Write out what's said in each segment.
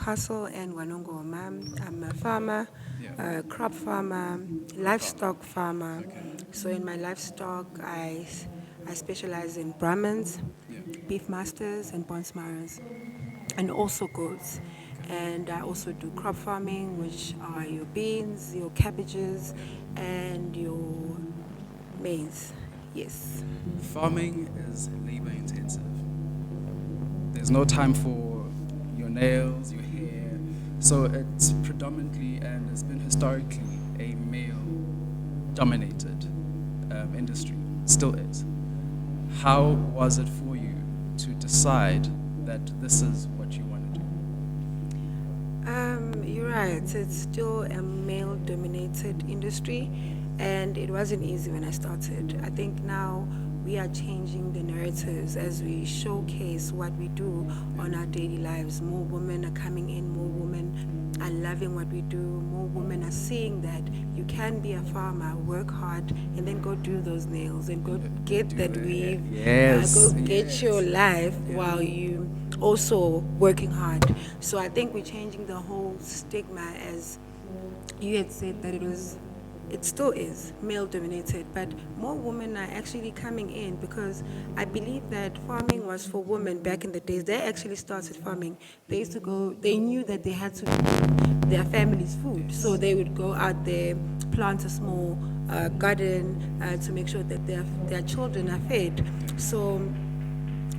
Newcastle and Wanongoma. I'm a farmer, Yeah. crop farmer, livestock farmer. Okay. So in my livestock, I specialize in Brahmins, Yeah. beef masters, and bonsmaras, and also goats. And I also do crop farming, which are your beans, your cabbages, Yeah. and your maize. Yes. Farming is labor intensive. There's no time for your nails, your hair. So it's predominantly and has been historically a male dominated industry. Still is. How was it for you to decide that this is what you want to do? You're right. It's still a male-dominated industry, and it wasn't easy when I started. I think now we are changing the narratives as we showcase what we do on our daily lives. More women are coming in, more women are loving what we do, more women are seeing that you can be a farmer, work hard, and then go do those nails and go get Do that the hair. weave, Yes, go get yes. your life Yeah. while you also working hard. So I think we're changing the whole stigma, as you had said that it still is male dominated, but more women are actually coming in because I believe that farming was for women back in the days. They actually started farming. They used to go, they knew that they had to feed their family's food. So they would go out there, plant a small garden to make sure that their children are fed. So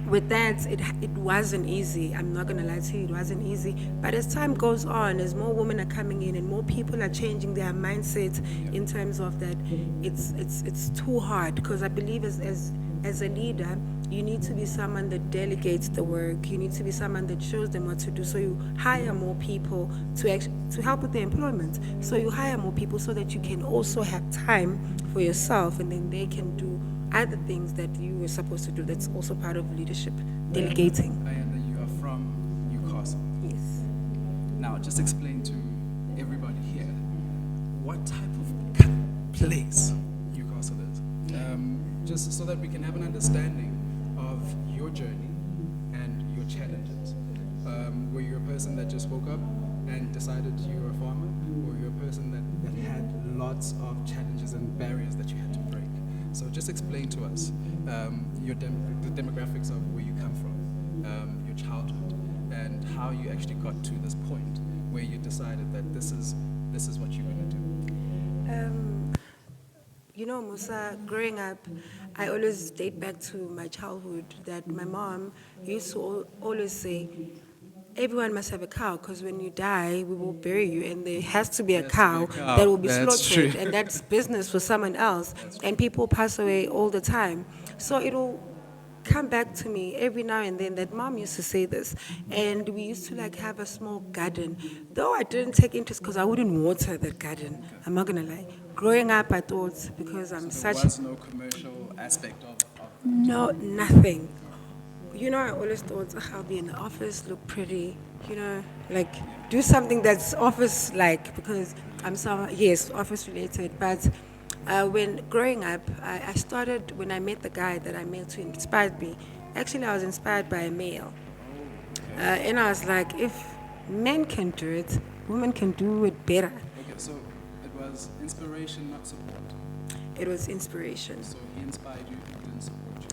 with that, it wasn't easy. I'm not gonna lie to you, it wasn't easy. But as time goes on, as more women are coming in and more people are changing their mindset in terms of that, it's too hard. Because I believe as a leader, you need to be someone that delegates the work. You need to be someone that shows them what to do. So you hire more people to help with their employment. So you hire more people so that you can also have time for yourself, and then they can do other things that you were supposed to do. That's also part of leadership, delegating. Ayanda, you are from Newcastle. Yes. Now, just explain to everybody here what type of place Newcastle is. Just so that we can have an understanding of your journey and your challenges. Were you a person that just woke up and decided you were a farmer? Or were you a person that had lots of challenges and barriers that you had to break? So just explain to us the demographics of where you come from, your childhood, and how you actually got to this point where you decided that this is what you're going to do. You know, Musa, growing up, I always date back to my childhood that my mom used to always say, everyone must have a cow because when you die, we will bury you, and there has to be a cow that will be That's slaughtered, true. and that's business for someone else. And people pass away all the time. So it'll come back to me every now and then that mom used to say this, and we used to like have a small garden. Though I didn't take interest because I wouldn't water that garden. I'm not gonna lie. Growing up, I thought because I'm There such was no commercial aspect of no nothing. You know, I always thought, "Ugh, I'll be in the office, look pretty, you know, like do something that's office like because I'm someone, yes, office related. But when growing up, I started, when I met the guy that I met who inspired me, actually, I was inspired by a male. And I was like, if men can do it, women can do it better. Okay, so it was inspiration, not support. It was inspiration. So he inspired you, he didn't support you.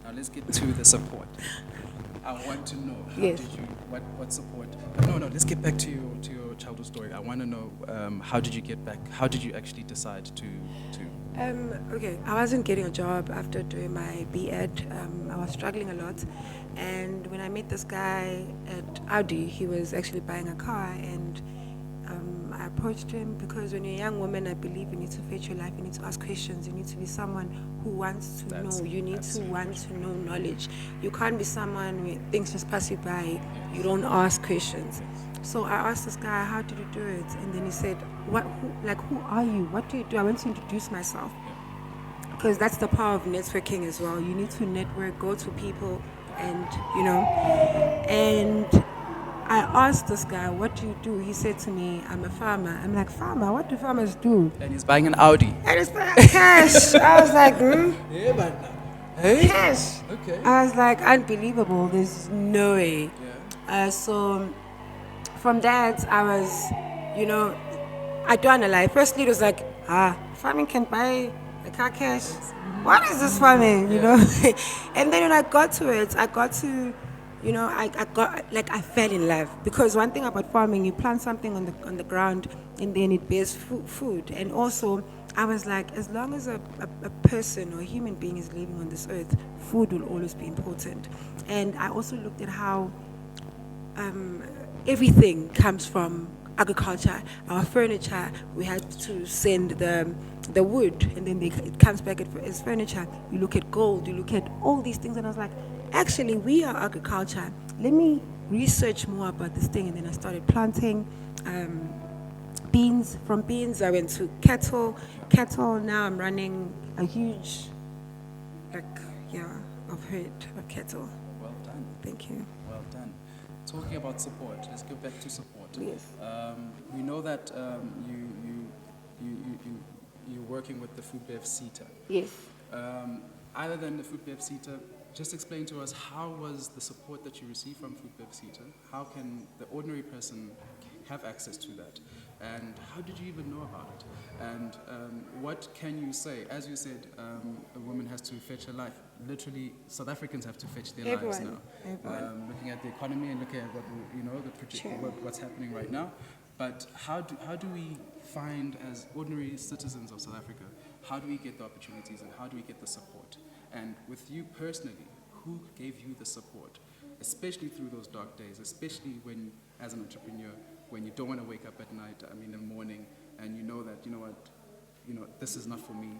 Now let's get to the support. I want to know how Yes. did you what support? No, let's get back to your childhood story. I want to know how did you get back? How did you actually decide to Okay, I wasn't getting a job after doing my B.Ed. I was struggling a lot. And when I met this guy at Audi, he was actually buying a car, and I approached him because when you're a young woman, I believe you need to face your life, you need to ask questions, you need to be someone who wants to know, you need to want to know knowledge. You can't be someone where things just pass you by, you don't ask questions. So I asked this guy, how did you do it? And then he said, who are you? What do you do? I want to introduce myself. Because that's the power of networking as well. You need to network, go to people, and, you know. And I asked this guy, what do you do? He said to me, I'm a farmer. I'm like, farmer? What do farmers do? And he's buying an Audi. And it's cash. I was like, Yeah, but hey. cash. Okay. I was like, unbelievable. There's no way. Yeah. So from that, I was, you know, I don't know, like, firstly, it was like, farming can buy a car cash. What is this farming, you know? And then when I got to it, I got to, I got, like, I fell in love. Because one thing about farming, you plant something on the ground and then it bears food. And also, I was like, as long as a person or a human being is living on this earth, food will always be important. And I also looked at how everything comes from agriculture. Our furniture, we had to send the wood, and then it comes back as furniture. You look at gold, you look at all these things, and I was like, actually, we are agriculture. Let me research more about this thing, and then I started planting beans. From beans, I went to cattle. Cattle. Now I'm running a huge, I've heard of cattle. Well done. Thank you. Well done. Talking about support, let's go back to support. Yes. We know that you're working with the FoodBev Seta. Yes. Other than the FoodBev Seta, just explain to us, how was the support that you received from FoodBev Seta? How can the ordinary person have access to that? And how did you even know about it? And what can you say? As you said, a woman has to fetch her life. Literally, South Africans have to fetch their lives now. Everyone. Looking at the economy and looking at what's happening right now. But how do we find, as ordinary citizens of South Africa, how do we get the opportunities and how do we get the support? And with you personally, who gave you the support, especially through those dark days, especially when, as an entrepreneur, when you don't want to wake up at night, in the morning, and you know that, this is not for me.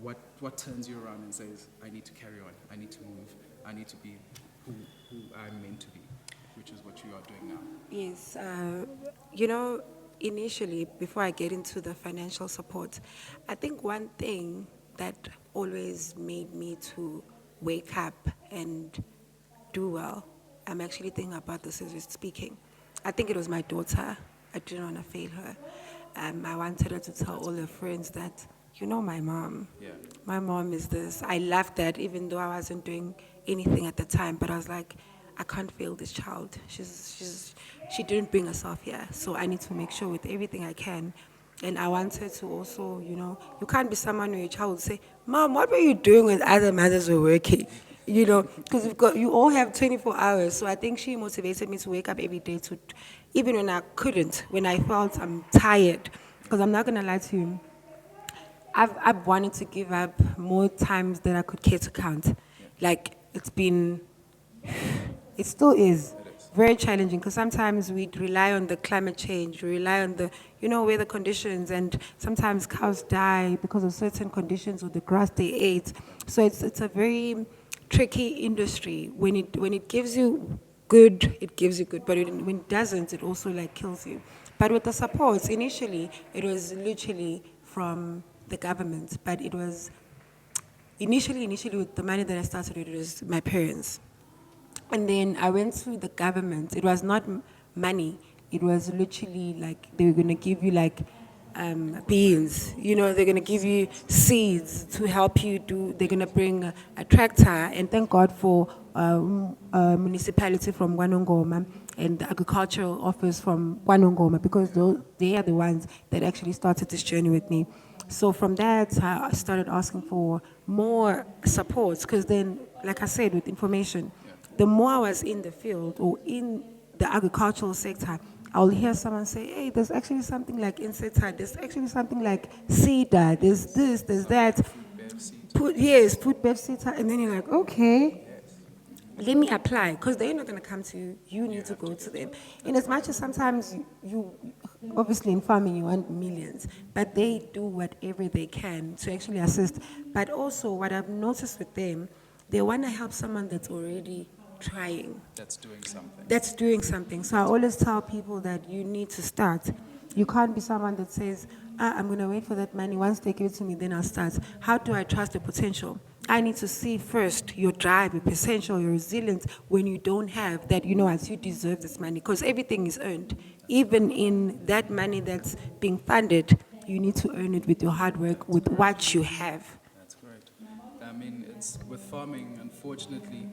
What turns you around and says, I need to carry on, I need to move, I need to be who I'm meant to be, which is what you are doing now. Yes. Initially, before I get into the financial support, I think one thing that always made me to wake up and do well, I'm actually thinking about this as we're speaking. I think it was my daughter. I didn't want to fail her. I wanted her to tell all her friends that, my mom. Yeah. My mom is this. I laughed at, even though I wasn't doing anything at the time, but I was like, I can't fail this child. She didn't bring herself here, so I need to make sure with everything I can. And I wanted to also, you can't be someone where your child will say, Mom, what were you doing when other mothers were working? Because you all have 24 hours. So I think she motivated me to wake up every day to, even when I couldn't, when I felt I'm tired. Because I'm not going to lie to you, I've wanted to give up more times than I could care to count. Like, it still is very challenging, because sometimes we rely on the climate change, we rely on the, weather conditions, and sometimes cows die because of certain conditions or the grass they ate. So it's a very tricky industry. When it gives you good, it gives you good, but when it doesn't, it also kills you. But with the supports, initially, it was literally from the government, but it was initially with the money that I started with, it was my parents. And then I went to the government. It was not money. It was literally they were going to give you beans. They're going to give you seeds to help you do. They're going to bring a tractor. And thank God for a municipality from Wanongoma and the agricultural office from Wanongoma, because they are the ones that actually started this journey with me. So from that, I started asking for more support, because then, like I said, with information, the more I was in the field or in the agricultural sector, I'll hear someone say, hey, there's actually something like INSETA, there's actually something like SEDA, there's this, there's that. FoodBev Seta, and then you're like, okay, let me apply, because they're not going to come to you, you need to go to them. In as much as sometimes you obviously in farming you want millions, but they do whatever they can to actually assist. But also what I've noticed with them, they want to help someone that's already trying. That's doing something. So I always tell people that you need to start. You can't be someone that says, I'm going to wait for that money. Once they give it to me, then I'll start. How do I trust the potential? I need to see first your drive, your potential, your resilience when you don't have that, as you deserve this money, because everything is earned. Even in that money that's being funded, you need to earn it with your hard work, with what you have. That's correct. It's with farming, unfortunately,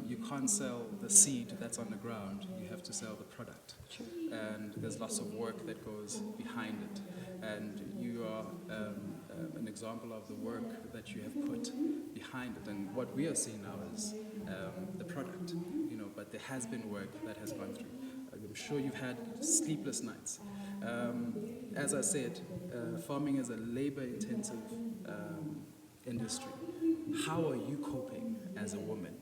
You can't sell the seed that's on the ground. You have to sell the product. And there's lots of work that goes behind it. And you are an example of the work that you have put behind it. And what we are seeing now is the product, but there has been work that has gone through. I'm sure you've had sleepless nights. As I said, farming is a labor-intensive industry. How are you coping as a woman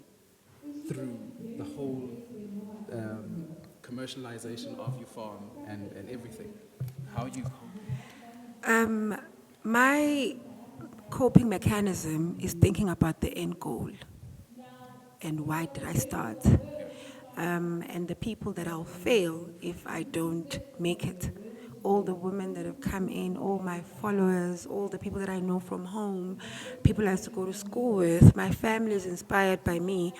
through the whole commercialization of your farm and everything? How are you coping? My coping mechanism is thinking about the end goal and why did I start, and the people that I'll fail if I don't make it. All the women that have come in, all my followers, all the people that I know from home, people I used to go to school with, my family is inspired by me.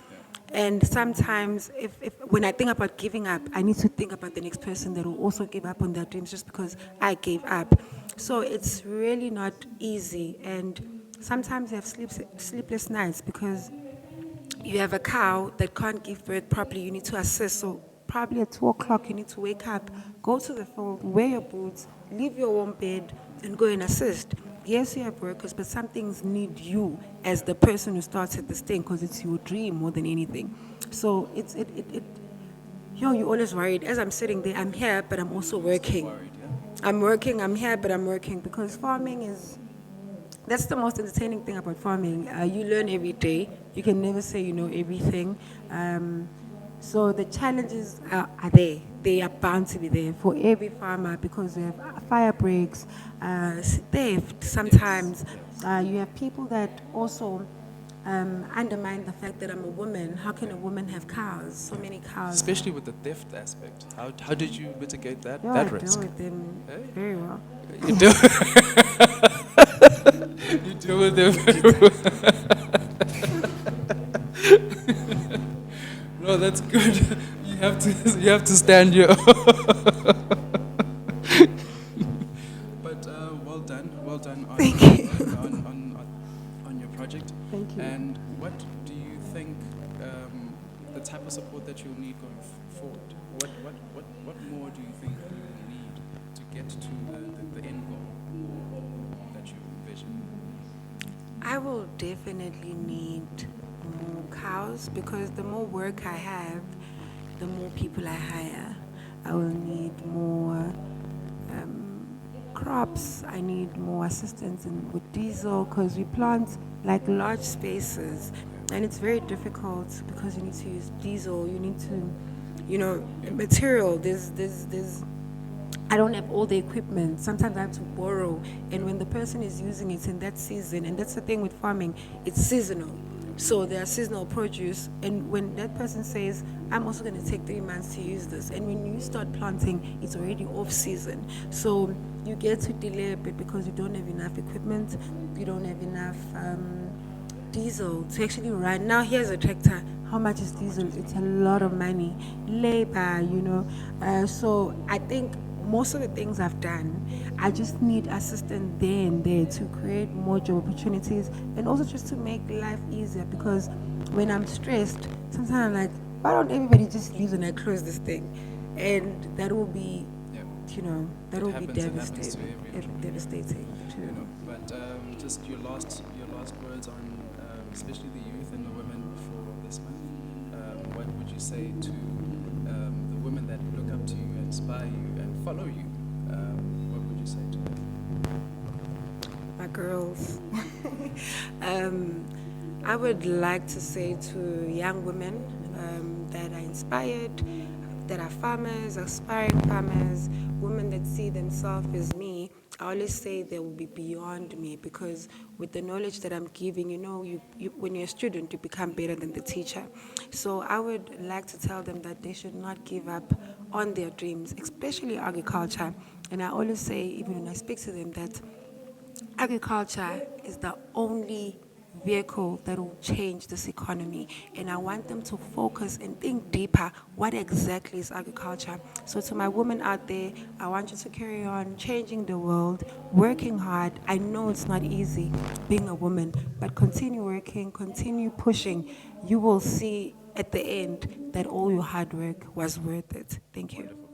And sometimes, if when I think about giving up, I need to think about the next person that will also give up on their dreams just because I gave up. So it's really not easy. And sometimes you have sleepless nights because you have a cow that can't give birth properly. You need to assist. So probably at 2 o'clock, you need to wake up, go to the field, wear your boots, leave your warm bed, and go and assist. Yes, you have workers, but some things need you as the person who started this thing because it's your dream more than anything. So you're always worried. As I'm sitting there, I'm here, but I'm also working. Worried, yeah? I'm working, I'm here, but I'm working because farming is that's the most entertaining thing about farming. You learn every day. You can never say you know everything. So the challenges are there. They are bound to be there for every farmer because you have fire breaks, theft sometimes. You have people that also undermine the fact that I'm a woman. How can a woman have cows? So many cows. Especially with the theft aspect. How did you mitigate that, Yeah, that I risk? deal with them Hey? very well. You do. You deal with them very well. No, that's good. You have to stand here. But well done on Thank you. on your project. Thank you. And what do you think the type of support that you'll need going forward? What more do you think you will need to get to the end goal that you envision? I will definitely need more cows because the more work I have, the more people I hire. I will need more crops. I need more assistance with diesel because we plant like large spaces and it's very difficult because you need to use diesel. You need to, material. There's I don't have all the equipment. Sometimes I have to borrow. And when the person is using it in that season, and that's the thing with farming, it's seasonal. So there are seasonal produce. And when that person says, I'm also going to take 3 months to use this, and when you start planting, it's already off season. So you get to delay a bit because you don't have enough equipment, you don't have enough diesel to actually run. Now here's a tractor. How much is diesel? It's a lot of money. Labor, so I think most of the things I've done, I just need assistance there and there to create more job opportunities and also just to make life easier because when I'm stressed, sometimes I'm like, why don't everybody just leave and I close this thing? And that will be, that will be It happens to devastating. every entrepreneur. Devastating too. But just your last words on especially the youth and the women for this month. What would you say to the women that look up to you, inspire you, and follow you? What would you say to them? My girls. I would like to say to young women that are inspired, that are farmers, aspiring farmers, women that see themselves as me. I always say they will be beyond me because with the knowledge that I'm giving, you when you're a student, you become better than the teacher. So I would like to tell them that they should not give up on their dreams, especially agriculture. And I always say, even when I speak to them, that agriculture is the only vehicle that will change this economy. And I want them to focus and think deeper. What exactly is agriculture? So to my women out there, I want you to carry on changing the world, working hard. I know it's not easy being a woman, but continue working, continue pushing. You will see at the end that all your hard work was worth it. Thank you. Wonderful.